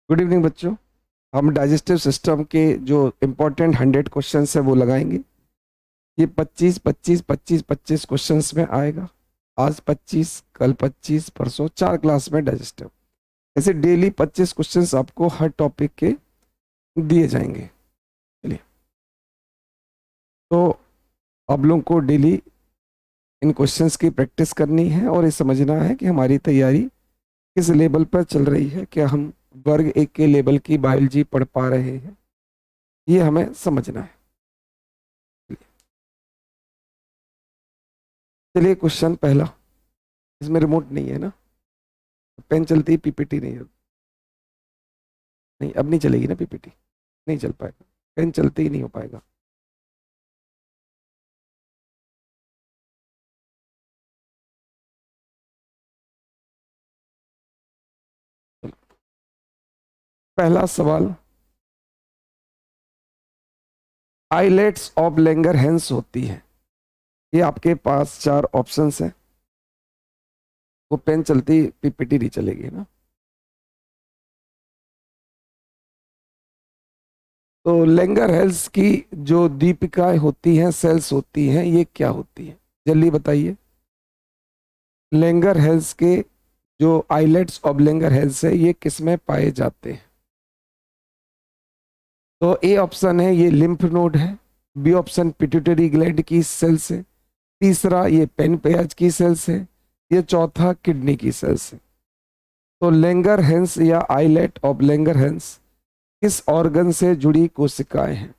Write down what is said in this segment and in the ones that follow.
Good evening बच्चों। हम digestive system के जो इम्पोर्टेंट 100 क्वेश्चन है वो लगाएंगे। ये 25 क्वेश्चंस में आएगा। आज 25, कल 25, परसों 4 क्लास में डाइजेस्टिव। ऐसे डेली 25 क्वेश्चंस आपको हर टॉपिक के दिए जाएंगे। चलिए, तो आप लोगों को डेली इन क्वेश्चंस की प्रैक्टिस करनी है और ये समझना है कि हमारी तैयारी किस लेवल पर चल रही है। क्या हम वर्ग एक के लेवल की बायोलॉजी पढ़ पा रहे हैं, ये हमें समझना है। चलिए, क्वेश्चन पहला। इसमें रिमोट नहीं है ना, पेन चलती है, पीपीटी नहीं होती। नहीं, अब नहीं चलेगी ना पीपीटी, नहीं चल पाएगा, पेन चलते ही नहीं हो पाएगा। पहला सवाल, आइलेट्स ऑफ लैंगरहैंस होती है। ये आपके पास 4 ऑप्शंस हैं। वो पेन चलती, पीपीटी नहीं चलेगी ना। तो लैंगरहैंस की जो दीपिकाएं होती हैं, सेल्स होती हैं, ये क्या होती है? जल्दी बताइए। लैंगरहैंस के जो आइलेट्स ऑफ लैंगरहैंस है, ये किस में पाए जाते हैं? तो ए ऑप्शन है ये लिम्फ नोड है। बी ऑप्शन पिट्यूटरी ग्लैंड की सेल्स है। तीसरा ये पेनक्रियाज की सेल्स है। ये चौथा किडनी की सेल्स है। तो लैंगरहैंस या आइलेट ऑफ लैंगरहैंस किस ऑर्गन से जुड़ी कोशिकाएं हैं?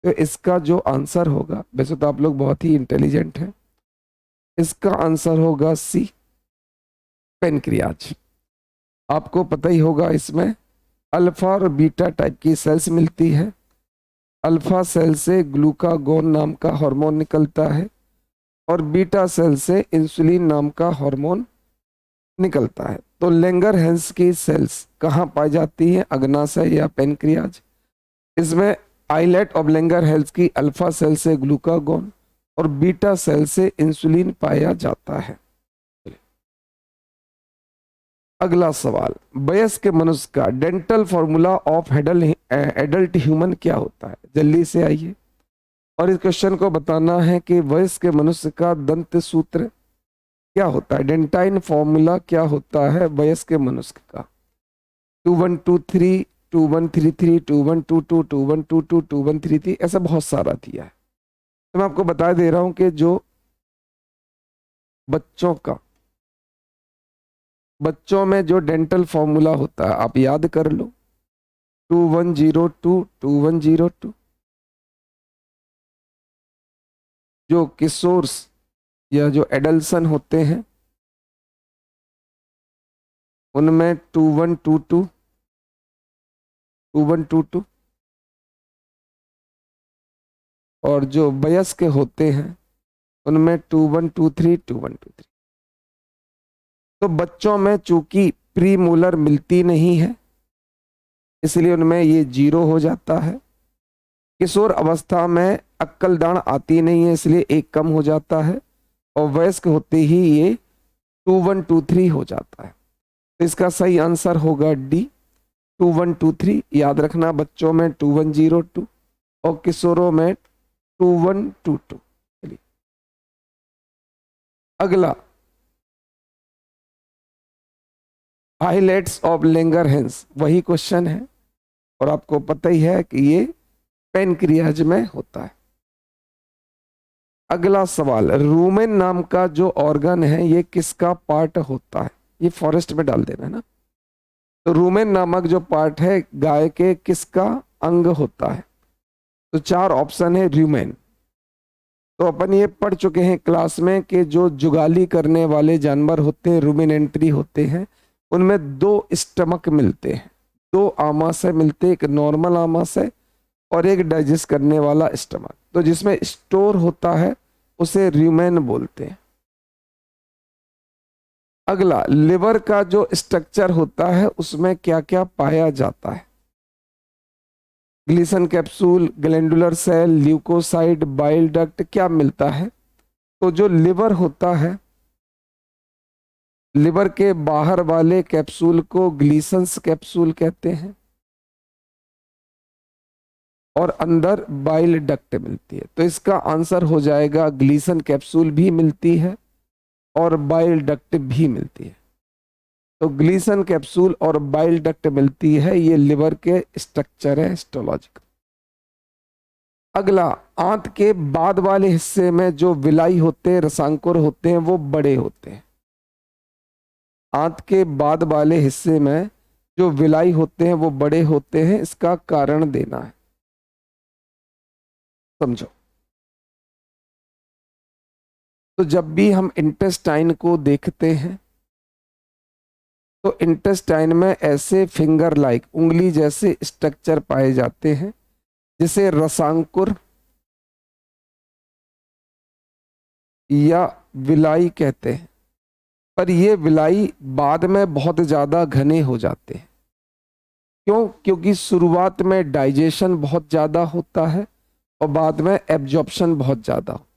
तो इसका जो आंसर होगा, वैसे तो आप लोग बहुत ही इंटेलिजेंट हैं, इसका आंसर होगा सी, पेनक्रियाज। आपको पता ही होगा, इसमें अल्फा और बीटा टाइप की सेल्स मिलती है। अल्फा सेल से ग्लूकागोन नाम का हार्मोन निकलता है और बीटा सेल से इंसुलिन नाम का हार्मोन निकलता है। तो लैंगरहैंस की सेल्स कहाँ पाई जाती है, अग्नाशय या पेनक्रियाज? इसमें आइलेट ऑफ लैंगरहैंस की अल्फा सेल से ग्लूकागोन और बीटा सेल से इंसुलिन पाया जाता है। अगला सवाल, वयस्क मनुष्य का dental formula of adult human क्या होता है? जल्दी से आइए, और इस क्वेश्चन को बताना है कि वयस्क मनुष्य का दंत सूत्र क्या होता है। डेंटाइन फॉर्मूला क्या होता है वयस्क मनुष्य का? 2123, 2133, 2122, 2122, 2133, ऐसा बहुत सारा दिया है। तो मैं आपको बता दे रहा हूं कि जो बच्चों में जो डेंटल फॉर्मूला होता है, आप याद कर लो। 2102, 2102। जो किशोर्स या जो एडल्सन होते हैं, उनमें 2122, 2122। और जो वयस्क होते हैं, उनमें 2123, 2123। तो बच्चों में चूंकि प्री मोलर मिलती नहीं है, इसलिए उनमें ये 0 हो जाता है। किशोर अवस्था में अक्कल दाढ़ आती नहीं है, इसलिए 1 कम हो जाता है। और वयस्क होते ही ये 2123 हो जाता है। तो इसका सही आंसर होगा डी, 2123। याद रखना, बच्चों में 2102 और किशोरों में 2122। चलिए, अगला, हाइलाइट्स ऑफ लैंगरहैंस, वही क्वेश्चन है और आपको पता ही है कि ये पेनक्रियाज में होता है। अगला सवाल, रूमेन नाम का जो ऑर्गन है, ये किसका पार्ट होता है? ये फॉरेस्ट में डाल देना है ना। तो रूमेन नामक जो पार्ट है, गाय के किसका अंग होता है? तो 4 ऑप्शन है रूमेन। तो अपन ये पढ़ चुके हैं क्लास में कि जो जुगाली करने वाले जानवर होते हैं, रूमिनेंट्री होते हैं, उनमें 2 स्टमक मिलते हैं, 2 आमाशय मिलते हैं, एक नॉर्मल आमाशय और एक डाइजेस्ट करने वाला स्टमक। तो जिसमें स्टोर होता है उसे रूमेन बोलते हैं। अगला, लिवर का जो स्ट्रक्चर होता है, उसमें क्या क्या पाया जाता है? Glisson capsule, glandular cell, leukocyte, bile duct, क्या मिलता है? तो जो लिवर होता है, लिवर के बाहर वाले कैप्सूल को ग्लीसन्स कैप्सूल कहते हैं और अंदर बाइल डक्ट मिलती है। तो इसका आंसर हो जाएगा ग्लीसन कैप्सूल भी मिलती है और बाइल डक्ट भी मिलती है। तो ग्लीसन कैप्सूल और बाइल डक्ट मिलती है, ये लिवर के स्ट्रक्चर है हिस्टोलॉजिकल। अगला, आंत के बाद वाले हिस्से में जो विलाई होते हैं, रसांकुर होते हैं, वो बड़े होते हैं। आंत के बाद वाले हिस्से में जो विलाई होते हैं वो बड़े होते हैं, इसका कारण देना है, समझो। तो जब भी हम इंटेस्टाइन को देखते हैं तो इंटेस्टाइन में ऐसे फिंगर लाइक, उंगली जैसे स्ट्रक्चर पाए जाते हैं जिसे रसांकुर या विलाई कहते हैं। पर ये विलाई बाद में बहुत ज्यादा घने हो जाते हैं। क्यों? क्योंकि शुरुआत में डाइजेशन बहुत ज्यादा होता है और बाद में एब्जॉर्प्शन बहुत ज्यादा होता है।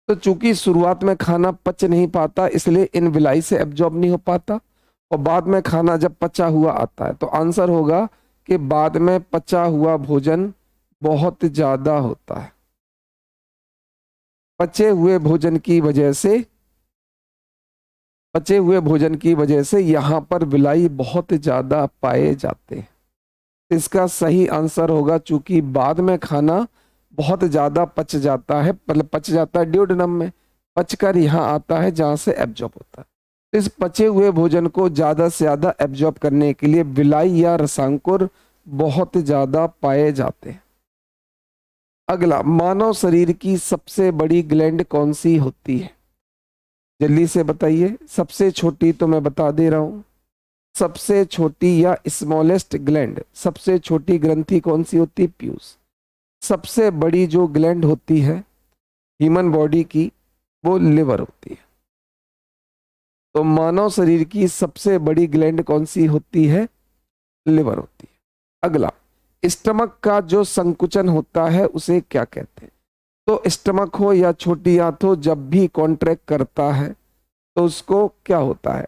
तो चूंकि शुरुआत में खाना पच नहीं पाता, इसलिए इन विलाई से एब्जॉर्ब नहीं हो पाता, और बाद में खाना जब पचा हुआ आता है तो आंसर होगा कि बाद में पचा हुआ भोजन बहुत ज्यादा होता है। पचे हुए भोजन की वजह से यहां पर विलाई बहुत ज्यादा पाए जाते हैं। इसका सही आंसर होगा, चूंकि बाद में खाना बहुत ज्यादा पच जाता है, मतलब पच जाता है ड्यूडेनम में, पचकर यहाँ आता है जहां से एब्जॉर्ब होता है। तो इस पचे हुए भोजन को ज्यादा से ज्यादा एब्जॉर्ब करने के लिए विलाई या रसांकुर बहुत ज्यादा पाए जाते हैं। अगला, मानव शरीर की सबसे बड़ी ग्लैंड कौन सी होती है? जल्दी से बताइए। सबसे छोटी तो मैं बता दे रहा हूं, सबसे छोटी या स्मॉलेस्ट ग्लैंड, सबसे छोटी ग्रंथि कौन सी होती है? प्यूस। सबसे बड़ी जो ग्लैंड होती है ह्यूमन बॉडी की, वो लिवर होती है। तो मानव शरीर की सबसे बड़ी ग्लैंड कौन सी होती है? लिवर होती है। अगला, स्टमक का जो संकुचन होता है उसे क्या कहते हैं? तो स्टमक हो या छोटी आंत हो, जब भी कॉन्ट्रैक्ट करता है तो उसको क्या होता है?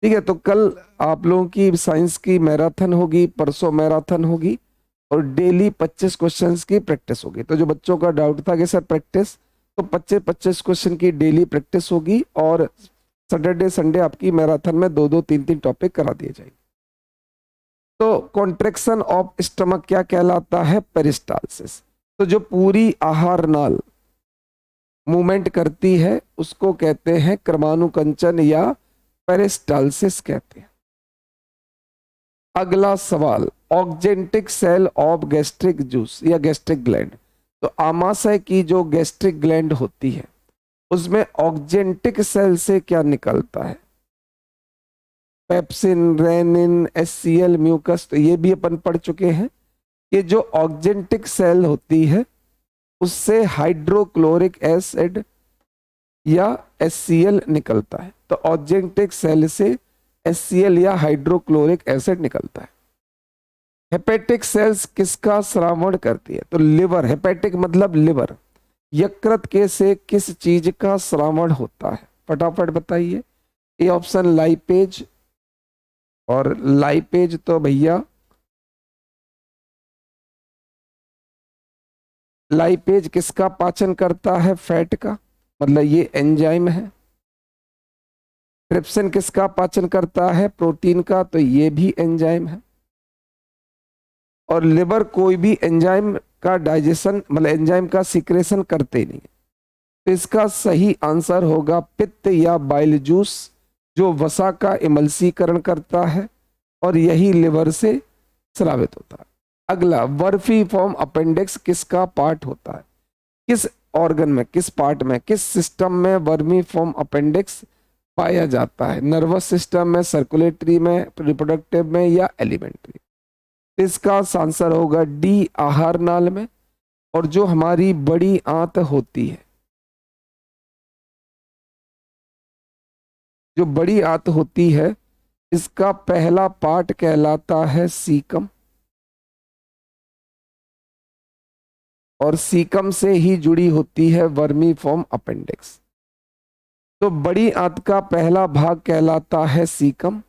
ठीक है, तो कल आप लोगों की साइंस की मैराथन होगी, परसों मैराथन होगी, और डेली 25 क्वेश्चंस की प्रैक्टिस होगी। तो जो बच्चों का डाउट था कि सर प्रैक्टिस, तो 25-25 क्वेश्चन की डेली प्रैक्टिस होगी, और सैटरडे संडे आपकी मैराथन में 2-2 3-3 टॉपिक करा दिए जाएंगे। तो कॉन्ट्रेक्शन ऑफ स्टमक क्या कहलाता है? पेरिस्टालसिस। तो जो पूरी आहार नाल मूवमेंट करती है उसको कहते हैं क्रमानुकंचन या पेरिस्टालसिस कहते हैं। अगला सवाल, oxyntic cell of gastric juice या गैस्ट्रिक ग्लैंड। तो आमाशय की जो गैस्ट्रिक ग्लैंड होती है उसमें ऑक्जेंटिक सेल से क्या निकलता है? Pepsin, rennin, HCl, mucus. तो ये भी अपन पढ़ चुके हैं। ये जो ऑक्जेंटिक सेल होती है उससे हाइड्रोक्लोरिक एसिड या एचसीएल निकलता है। तो ऑक्जेंटिक सेल से एचसीएल या हाइड्रोक्लोरिक एसिड निकलता है। हेपेटिक सेल्स किसका श्रावण करती है? तो लिवर। हेपेटिक मतलब लिवर। यकृत के से किस चीज का श्रावण होता है? फटाफट बताइए। ए ऑप्शन लाइपेज, और लाइपेज तो भैया लाइपेज किसका पाचन करता है? फैट का, मतलब ये एंजाइम है। ट्रिप्सिन किसका पाचन करता है? प्रोटीन का, तो ये भी एंजाइम है। और लिवर कोई भी एंजाइम का डाइजेशन, मतलब एंजाइम का सिक्रेशन करते नहीं। तो इसका सही आंसर होगा पित्त या बाइल जूस, जो वसा का इमल्सीकरण करता है और यही लिवर से स्रावित होता है। अगला, वर्फीफॉर्म अपेंडिक्स किसका पार्ट होता है? किस ऑर्गन में, किस पार्ट में, किस सिस्टम में वर्मीफॉर्म अपेंडिक्स पाया जाता है? नर्वस सिस्टम में, सर्कुलेटरी में, रिप्रोडक्टिव में या एलिमेंट्री? इसका आंसर होगा डी, आहार नाल में। और जो हमारी बड़ी आंत होती है, जो बड़ी आंत होती है, इसका पहला पार्ट कहलाता है सीकम, और सीकम से ही जुड़ी होती है वर्मीफॉर्म अपेंडिक्स। तो बड़ी आंत का पहला भाग कहलाता है सीकम,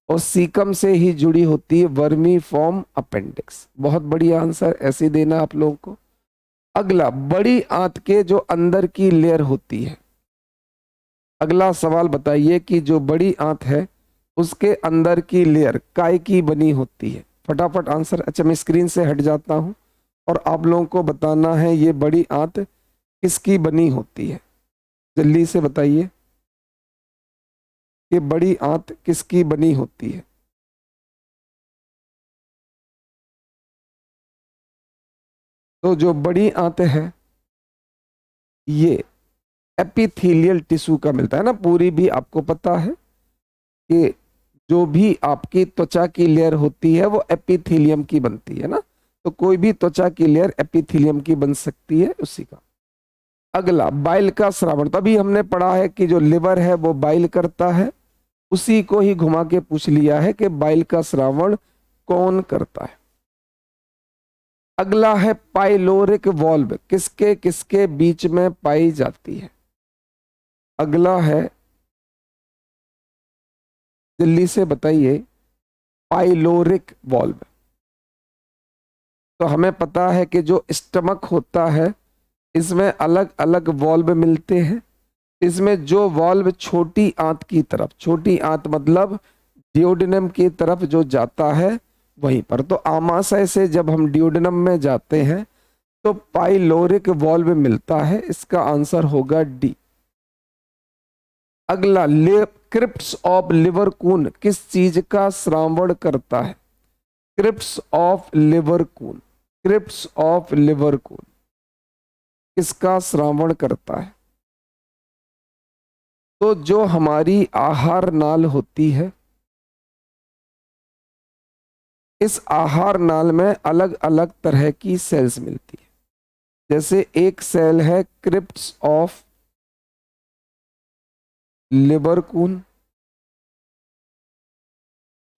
और सीकम से ही जुड़ी होती है वर्मी फॉर्म अपेंडिक्स। बहुत बढ़िया आंसर, ऐसे ही देना आप लोगों को। अगला, बड़ी आंत के जो अंदर की लेयर होती है, अगला सवाल बताइए कि जो बड़ी आंत है उसके अंदर की लेयर काय की बनी होती है? फटाफट आंसर। अच्छा, मैं स्क्रीन से हट जाता हूं और आप लोगों को बताना है ये बड़ी आंत किसकी बनी होती है। जल्दी से बताइए कि बड़ी आंत किसकी बनी होती है। तो जो बड़ी आंत है ये एपिथेलियल टिश्यू का मिलता है ना। पूरी भी आपको पता है कि जो भी आपकी त्वचा की लेयर होती है वो एपिथेलियम की बनती है ना। तो कोई भी त्वचा की लेयर एपिथेलियम की बन सकती है, उसी का। अगला, बाइल का श्रावण। तभी हमने पढ़ा है कि जो लिवर है वो बाइल करता है, उसी को ही घुमा के पूछ लिया है कि बाइल का श्रावण कौन करता है। अगला है पाइलोरिक वॉल्व, किसके किसके बीच में पाई जाती है? अगला है, जल्दी से बताइए, पाइलोरिक वॉल्व। तो हमें पता है कि जो स्टमक होता है इसमें अलग अलग वॉल्व मिलते हैं। इसमें जो वॉल्व छोटी आंत की तरफ, छोटी आंत मतलब डियोडेनम की तरफ जो जाता है वहीं पर, तो आमाशय से जब हम डियोडेनम में जाते हैं तो पाइलोरिक वॉल्व मिलता है। इसका आंसर होगा डी। अगला, क्रिप्स ऑफ लिवरकून किस चीज का श्रावण करता है? क्रिप्स ऑफ लिवरकून, क्रिप्स ऑफ लिवरकून किसका श्रावण करता है? तो जो हमारी आहार नाल होती है, इस आहार नाल में अलग अलग तरह की सेल्स मिलती है। जैसे एक सेल है क्रिप्स ऑफ लिवरकून,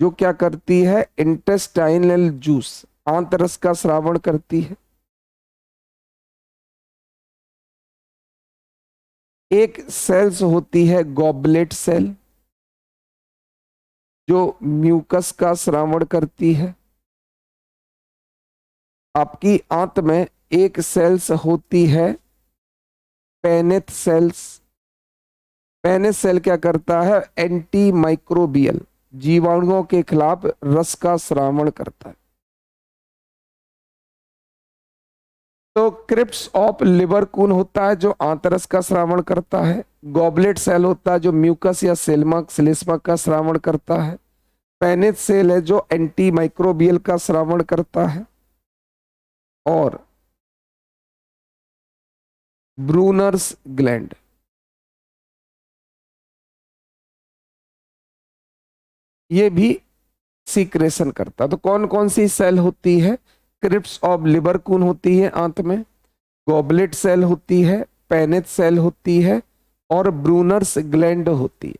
जो क्या करती है? इंटेस्टाइनल जूस, आंतरस का श्रावण करती है। एक सेल्स होती है गॉबलेट सेल, जो म्यूकस का श्रावण करती है। आपकी आंत में एक सेल्स होती है पेनेथ सेल्स। पेनेथ सेल क्या करता है? एंटी माइक्रोबियल, जीवाणुओं के खिलाफ रस का श्रावण करता है। तो क्रिप्स ऑफ लिवरकून होता है जो आंतरस का श्रावण करता है। गॉबलेट सेल होता है जो म्यूकस या सेलेस्मा का श्रावण करता है। पेनेथ सेल है जो एंटी माइक्रोबियल का श्रावण करता है। और ब्रूनर्स ग्लैंड, ये भी सीक्रेशन करता है। तो कौन कौन सी सेल होती है? क्रिप्स ऑफ लिवरकून होती है आंत में, गॉबलेट सेल होती है, पेनेथ सेल होती है और ब्रूनर्स ग्लैंड होती है।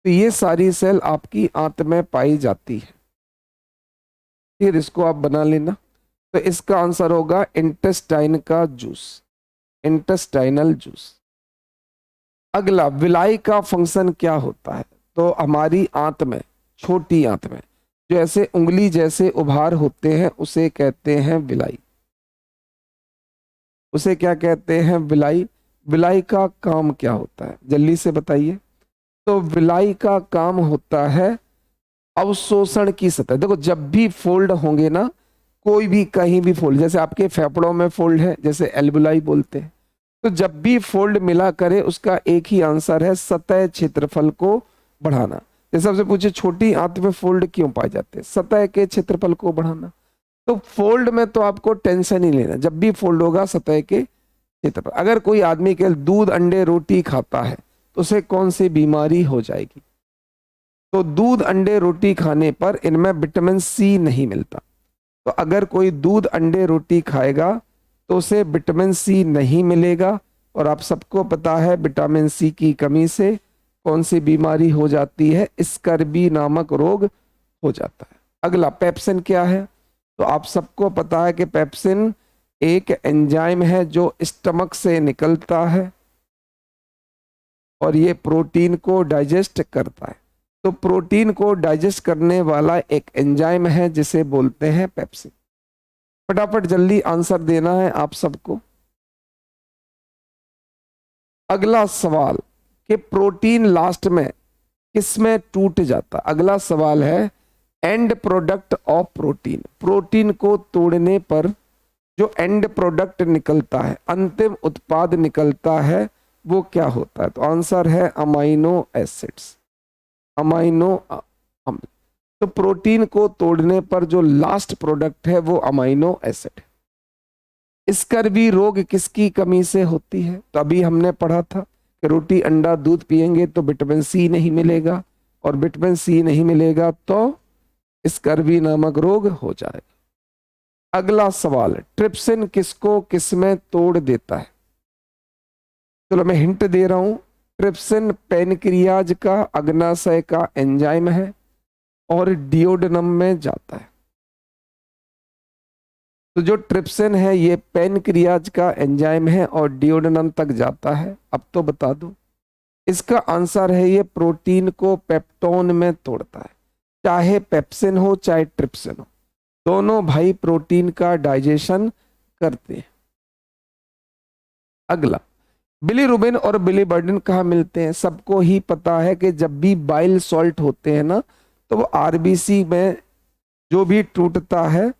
तो ये सारी सेल आपकी आंत में पाई जाती है। फिर इसको आप बना लेना। तो इसका आंसर होगा इंटेस्टाइन का जूस, इंटेस्टाइनल जूस। अगला, विलाई का फंक्शन क्या होता है? तो हमारी आंत में, छोटी आंत में जो ऐसे उंगली जैसे उभार होते हैं उसे कहते हैं विलाई। उसे क्या कहते हैं? विलाई। विलाई का काम क्या होता है? जल्दी से बताइए। तो विलाई का काम होता है अवशोषण की सतह। देखो, जब भी फोल्ड होंगे ना, कोई भी कहीं भी फोल्ड, जैसे आपके फेफड़ों में फोल्ड है, जैसे एल्बुलाई बोलते हैं, तो जब भी फोल्ड मिला करे उसका एक ही आंसर है, सतह क्षेत्रफल को बढ़ाना। जैसे आपसे पूछे छोटी आंत में फोल्ड क्यों पाए जाते हैं? सतह के क्षेत्रफल को बढ़ाना। तो फोल्ड में तो आपको टेंशन ही लेना, जब भी फोल्ड होगा सतह के क्षेत्रफल। अगर कोई आदमी केवल दूध अंडे रोटी खाता है तो उसे कौन सी बीमारी हो जाएगी? तो दूध अंडे रोटी खाने पर इनमें विटामिन सी नहीं मिलता। तो अगर कोई दूध अंडे रोटी खाएगा तो उसे विटामिन सी नहीं मिलेगा। और आप सबको पता है विटामिन सी की कमी से कौन सी बीमारी हो जाती है? स्कर्वी नामक रोग हो जाता है। अगला, पेप्सिन क्या है? तो आप सबको पता है कि पेप्सिन एक एंजाइम है जो स्टमक से निकलता है और ये प्रोटीन को डाइजेस्ट करता है। तो प्रोटीन को डाइजेस्ट करने वाला एक एंजाइम है जिसे बोलते हैं पेप्सिन। फटाफट जल्दी आंसर देना है आप सबको। अगला सवाल कि प्रोटीन लास्ट में किसमें टूट जाता। अगला सवाल है and product of protein. Protein को तोड़ने पर जो एंड प्रोडक्ट निकलता है, अंतिम उत्पाद निकलता है, वो क्या होता है। तो आंसर है अमाइनो एसिड्स, अमाइनो अम्ल। तो प्रोटीन को तोड़ने पर जो लास्ट प्रोडक्ट है वो अमाइनो एसिड है। स्कर्वी रोग किसकी कमी से होती है। तो अभी हमने पढ़ा था कि रोटी अंडा दूध पिएंगे तो विटामिन सी नहीं मिलेगा, और विटामिन सी नहीं मिलेगा तो स्कर्वी नामक रोग हो जाएगा। अगला सवाल, ट्रिप्सिन किसको किसमें तोड़ देता है। चलो मैं हिंट दे रहा हूं। ट्रिप्सिन पैनक्रियाज का अग्नाशय का एंजाइम है और डिओडेनम में जाता है। तो जो ट्रिप्सिन है ये पैनक्रियाज का एंजाइम है और डिओडेनम तक जाता है। अब तो बता दो, इसका आंसर है ये प्रोटीन को पेप्टोन में तोड़ता है। चाहे पेप्सिन हो चाहे ट्रिप्सिन हो, दोनों भाई प्रोटीन का डाइजेशन करते हैं। अगला, बिलीरुबिन और बिलीबर्डिन कहाँ मिलते हैं। सबको ही पता है कि जब भी बाइल सॉल्ट होते हैं ना, तो वो आरबीसी में जो भी टूटता है,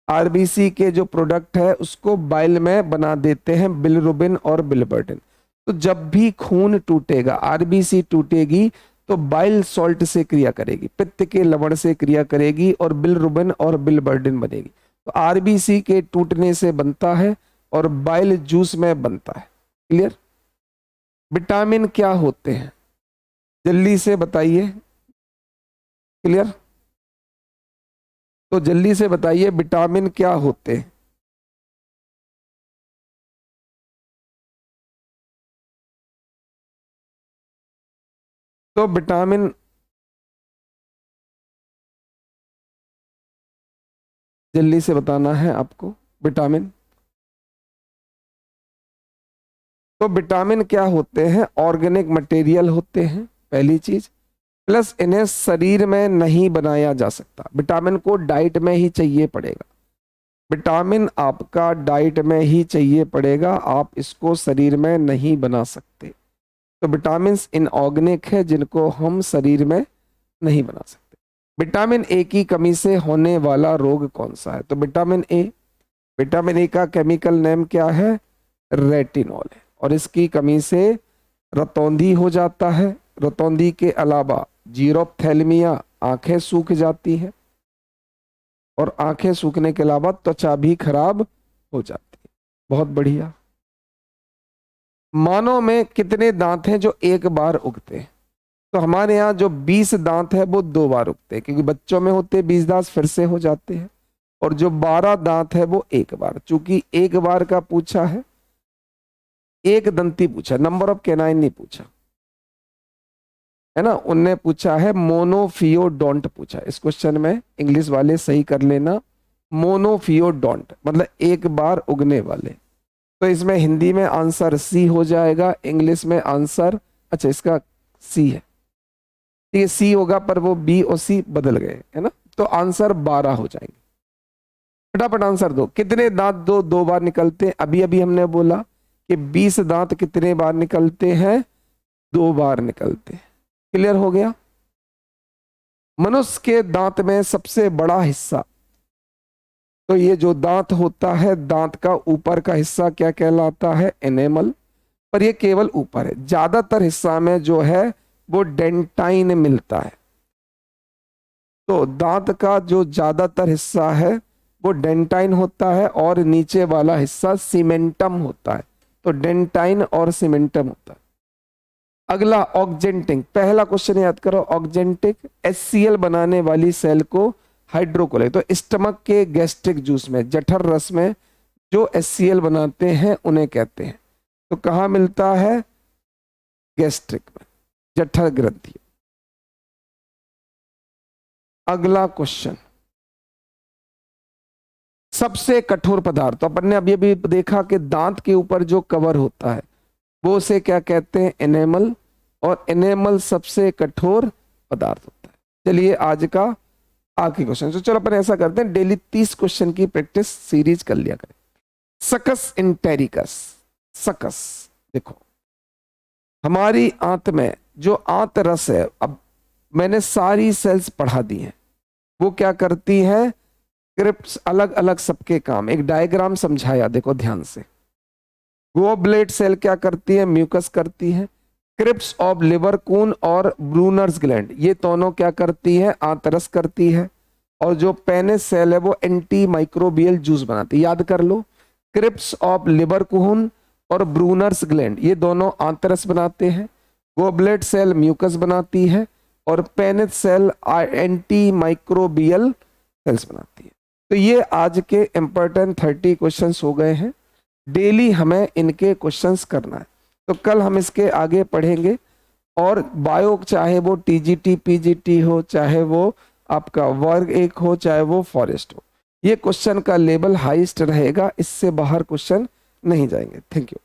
आरबीसी के जो प्रोडक्ट है उसको बाइल में बना देते हैं बिलीरुबिन और बिलीबर्डिन। तो जब भी खून टूटेगा, आरबीसी टूटेगी, तो बाइल सॉल्ट से क्रिया करेगी, पित्त के लवण से क्रिया करेगी और बिलीरुबिन और बिलीबर्डिन बनेगी। तो आरबीसी के टूटने से बनता है और बाइल जूस में बनता है। क्लियर। विटामिन क्या होते हैं, जल्दी से बताइए। क्लियर, तो जल्दी से बताइए विटामिन क्या होते हैं। तो विटामिन जल्दी से बताना है आपको। विटामिन, तो विटामिन क्या होते हैं, ऑर्गेनिक मटेरियल होते हैं पहली चीज, प्लस इन्हें शरीर में नहीं बनाया जा सकता। विटामिन को डाइट में ही चाहिए पड़ेगा, विटामिन आपका डाइट में ही चाहिए पड़ेगा, आप इसको शरीर में नहीं बना सकते। तो विटामिन इनऑर्गेनिक है जिनको हम शरीर में नहीं बना सकते। विटामिन ए की कमी से होने वाला रोग कौन सा है। तो विटामिन ए, विटामिन ए का केमिकल नेम क्या है, रेटिनॉल है, और इसकी कमी से रतौंधी हो जाता है। रतौंधी के अलावा जीरोप्थेल्मिया, आंखें सूख जाती हैं, और आंखें सूखने के अलावा त्वचा भी खराब हो जाती है। बहुत बढ़िया। मानव में कितने दांत हैं जो एक बार उगते हैं। तो हमारे यहाँ जो 20 दांत है वो 2 बार उगते हैं, क्योंकि बच्चों में होते 20 दांत फिर से हो जाते हैं। और जो 12 दांत है वो एक बार, चूंकि एक बार का पूछा है, एक दंती पूछा, नंबर ऑफ कैनाइन नहीं पूछा है ना, उनने पूछा है मोनोफियोडोंट पूछा। इस क्वेश्चन में इंग्लिश वाले सही कर लेना, मोनोफियोडोंट मतलब एक बार उगने वाले। तो इसमें हिंदी में आंसर सी हो जाएगा, इंग्लिश में आंसर, अच्छा इसका सी है, ठीक है सी होगा, पर वो बी और सी बदल गए है ना। तो आंसर 12 हो जाएंगे। फटाफट आंसर दो। कितने दांत दो बार निकलते हैं। अभी अभी हमने बोला कि 20 दांत कितने बार निकलते हैं, 2 बार निकलते हैं। क्लियर हो गया। मनुष्य के दांत में सबसे बड़ा हिस्सा, तो ये जो दांत होता है, दांत का ऊपर का हिस्सा क्या कहलाता है, एनेमल, पर ये केवल ऊपर है। ज्यादातर हिस्सा में जो है वो डेंटाइन मिलता है। तो दांत का जो ज्यादातर हिस्सा है वो डेंटाइन होता है, और नीचे वाला हिस्सा सीमेंटम होता है। तो डेंटाइन और सीमेंटम होता है। अगला ऑक्जेंटिक, पहला क्वेश्चन याद करो, ऑक्जेंटिक HCl बनाने वाली सेल को हाइड्रोकोलेट। तो स्टमक के गैस्ट्रिक जूस में, जठर रस में जो HCl बनाते हैं उन्हें कहते हैं। तो कहाँ मिलता है, गैस्ट्रिक में, जठर ग्रंथि। अगला क्वेश्चन, सबसे कठोर पदार्थ। तो अपन ने अभी अभी देखा कि दांत के ऊपर जो कवर होता है वो उसे क्या कहते हैं, एनेमल, और एनेमल सबसे कठोर पदार्थ होता है। चलिए आज का आखिरी क्वेश्चन, तो चलो अपन ऐसा करते हैं, डेली 30 क्वेश्चन की प्रैक्टिस सीरीज कर लिया करें। सकस इंटेरिकस, सकस, देखो हमारी आंत में जो आंत रस है, अब मैंने सारी सेल्स पढ़ा दी हैं, वो क्या करती है, क्रिप्स, अलग अलग सबके काम, एक डायग्राम समझाया, देखो ध्यान से। गोब्लेट सेल क्या करती है, म्यूकस करती है। क्रिप्स ऑफ लिवर कून और ब्रूनर्स ग्लैंड, ये दोनों क्या करती है, आंतरस करती है। और जो पेनिस सेल है वो एंटी माइक्रोबियल जूस बनाती है, याद कर लो। क्रिप्स ऑफ लिवर कून और ब्रूनर्स ग्लैंड, ये दोनों आंतरस बनाते हैं। गोब्लेट सेल म्यूकस बनाती है और Paneth cell antimicrobial cells बनाती है। तो ये आज के इंपॉर्टेंट 30 क्वेश्चंस हो गए हैं। डेली हमें इनके क्वेश्चंस करना है, तो कल हम इसके आगे पढ़ेंगे। और बायो, चाहे वो टीजीटी पीजीटी हो, चाहे वो आपका वर्ग 1 हो, चाहे वो फॉरेस्ट हो, ये क्वेश्चन का लेवल हाईएस्ट रहेगा, इससे बाहर क्वेश्चन नहीं जाएंगे। Thank you.